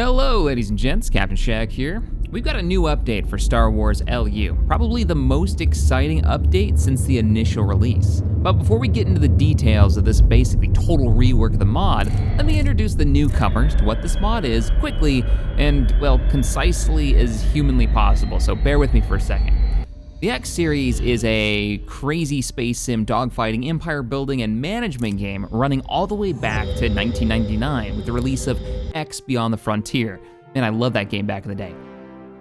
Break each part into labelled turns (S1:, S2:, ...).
S1: Hello ladies and gents, Captain Shag here. We've got a new update for Star Wars LU, probably the most exciting update since the initial release. But before we get into the details of this basically total rework of the mod, let me introduce the newcomers to what this mod is quickly and, well, concisely as humanly possible, so bear with me for a second. The X series is a crazy space sim dogfighting, empire building, and management game running all the way back to 1999 with the release of X Beyond the Frontier, and I love that game back in the day.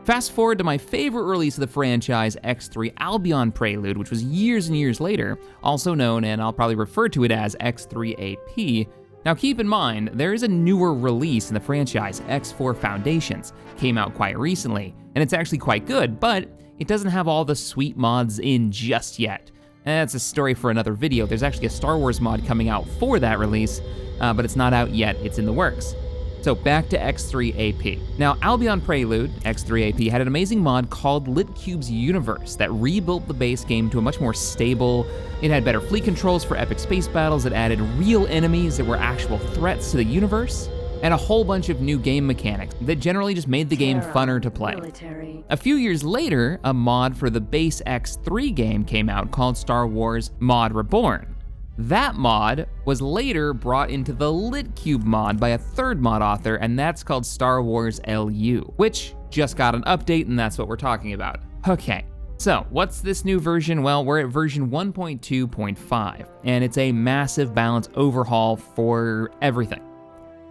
S1: Fast forward to my favorite release of the franchise, X3 Albion Prelude, which was years and years later, also known, and I'll probably refer to it as X3AP. Now keep in mind, there is a newer release in the franchise, X4 Foundations, came out quite recently, and it's actually quite good, but it doesn't have all the sweet mods in just yet. And that's a story for another video. There's actually a Star Wars mod coming out for that release, but it's not out yet, it's in the works. So back to X3AP. Now, Albion Prelude, X3AP, had an amazing mod called LitCube's Universe that rebuilt the base game to a much more stable. It had better fleet controls for epic space battles, it added real enemies that were actual threats to the universe, and a whole bunch of new game mechanics that generally just made the game funner to play. A few years later, a mod for the base X3 game came out called Star Wars Mod Reborn. That mod was later brought into the LitCube mod by a third mod author, and that's called Star Wars LU, which just got an update, and that's what we're talking about. Okay, so what's this new version? Well, we're at version 1.2.5, and it's a massive balance overhaul for everything.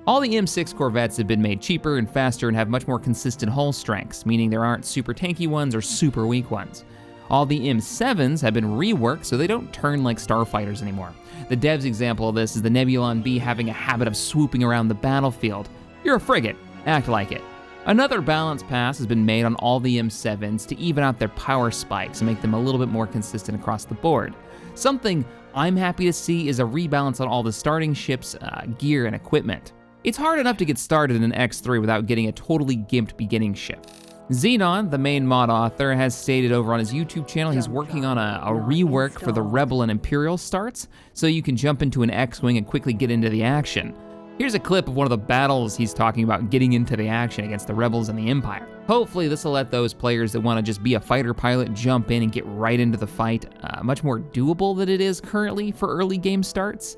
S1: All the M6 Corvettes have been made cheaper and faster and have much more consistent hull strengths, meaning there aren't super tanky ones or super weak ones. All the M7s have been reworked so they don't turn like starfighters anymore. The dev's example of this is the Nebulon B having a habit of swooping around the battlefield. You're a frigate, act like it. Another balance pass has been made on all the M7s to even out their power spikes and make them a little bit more consistent across the board. Something I'm happy to see is a rebalance on all the starting ships' gear and equipment. It's hard enough to get started in X3 without getting a totally gimped beginning ship. Xenon, the main mod author, has stated over on his YouTube channel he's working on a rework for the Rebel and Imperial starts, so you can jump into an X-Wing and quickly get into the action. Here's a clip of one of the battles he's talking about getting into the action against the Rebels and the Empire. Hopefully this will let those players that want to just be a fighter pilot jump in and get right into the fight, much more doable than it is currently for early game starts.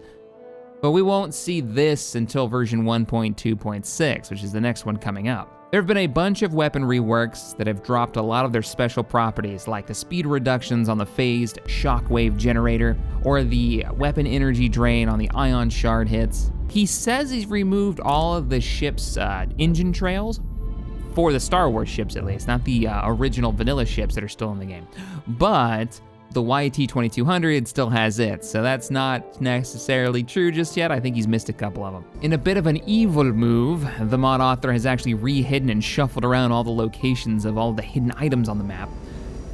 S1: But we won't see this until version 1.2.6, which is the next one coming up. There have been a bunch of weapon reworks that have dropped a lot of their special properties, like the speed reductions on the phased shockwave generator, or the weapon energy drain on the ion shard hits. He says he's removed all of the ship's engine trails, for the Star Wars ships at least, not the original vanilla ships that are still in the game. But the YT-2200 still has it, so that's not necessarily true just yet. I think he's missed a couple of them. In a bit of an evil move, the mod author has actually re-hidden and shuffled around all the locations of all the hidden items on the map.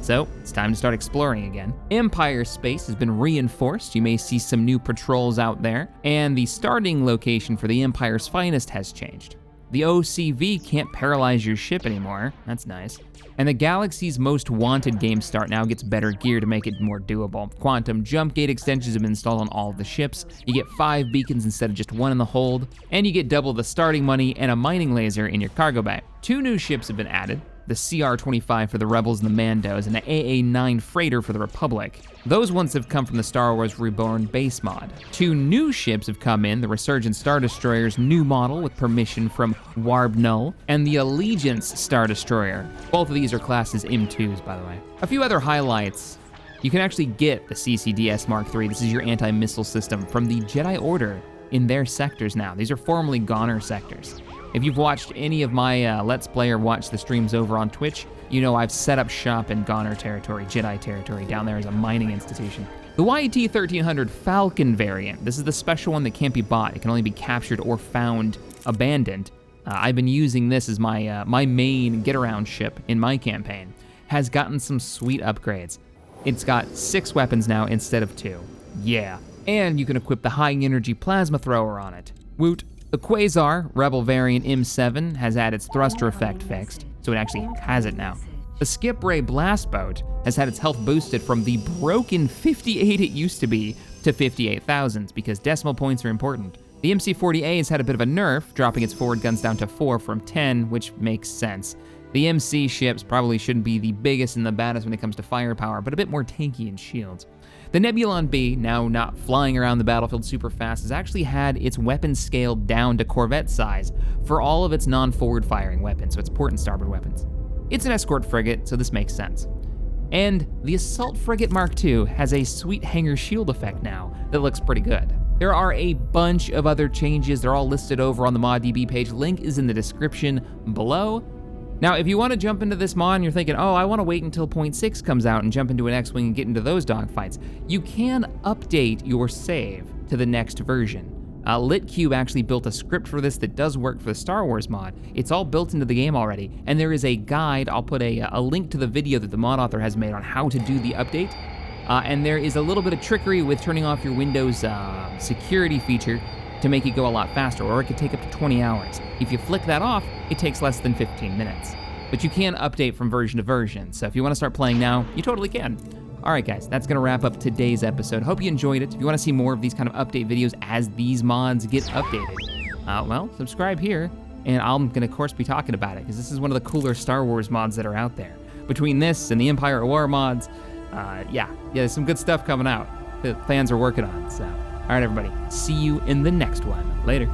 S1: So it's time to start exploring again. Empire space has been reinforced. You may see some new patrols out there, and the starting location for the Empire's finest has changed. The OCV can't paralyze your ship anymore. That's nice. And the galaxy's most wanted game start now gets better gear to make it more doable. Quantum jump gate extensions have been installed on all of the ships. You get 5 beacons instead of just 1 in the hold, and you get double the starting money and a mining laser in your cargo bay. 2 new ships have been added, the CR-25 for the Rebels and the Mandos, and the AA-9 freighter for the Republic. Those ones have come from the Star Wars Reborn base mod. 2 new ships have come in, the Resurgent Star Destroyer's new model with permission from Warb Null, and the Allegiance Star Destroyer. Both of these are classed as M2s, by the way. A few other highlights. You can actually get the CCDS Mark III, this is your anti-missile system, from the Jedi Order in their sectors now. These are formerly Goner sectors. If you've watched any of my Let's Play or watched the streams over on Twitch, you know I've set up shop in Goner territory, Jedi territory, down there as a mining institution. The YT-1300 Falcon variant, this is the special one that can't be bought. It can only be captured or found abandoned. I've been using this as my main get-around ship in my campaign. Has gotten some sweet upgrades. It's got 6 weapons now instead of 2. Yeah. And you can equip the high-energy plasma thrower on it. Woot. The Quasar, Rebel variant M7, has had its thruster effect fixed, so it actually has it now. The Skip Ray Blast Boat has had its health boosted from the broken 58 it used to be to 58,000, because decimal points are important. The MC-40A has had a bit of a nerf, dropping its forward guns down to 4 from 10, which makes sense. The MC ships probably shouldn't be the biggest and the baddest when it comes to firepower, but a bit more tanky in shields. The Nebulon B, now not flying around the battlefield super fast, has actually had its weapons scaled down to Corvette size for all of its non-forward firing weapons, so its port and starboard weapons. It's an escort frigate, so this makes sense. And the Assault Frigate Mark II has a sweet hanger shield effect now that looks pretty good. There are a bunch of other changes, they're all listed over on the ModDB page, link is in the description below. Now, if you want to jump into this mod and you're thinking, oh, I want to wait until 0.6 comes out and jump into an X-Wing and get into those dogfights, you can update your save to the next version. LitCube actually built a script for this that does work for the Star Wars mod. It's all built into the game already, and there is a guide. I'll put a link to the video that the mod author has made on how to do the update. And there is a little bit of trickery with turning off your Windows security feature to make it go a lot faster, or it could take up to 20 hours. If you flick that off, it takes less than 15 minutes. But you can update from version to version, so if you want to start playing now, you totally can. Alright guys, that's gonna wrap up today's episode. Hope you enjoyed it. If you want to see more of these kind of update videos as these mods get updated, well, subscribe here, and I'm gonna of course be talking about it, because this is one of the cooler Star Wars mods that are out there. Between this and the Empire at War mods, yeah, there's some good stuff coming out that fans are working on, so. All right, everybody, see you in the next one. Later.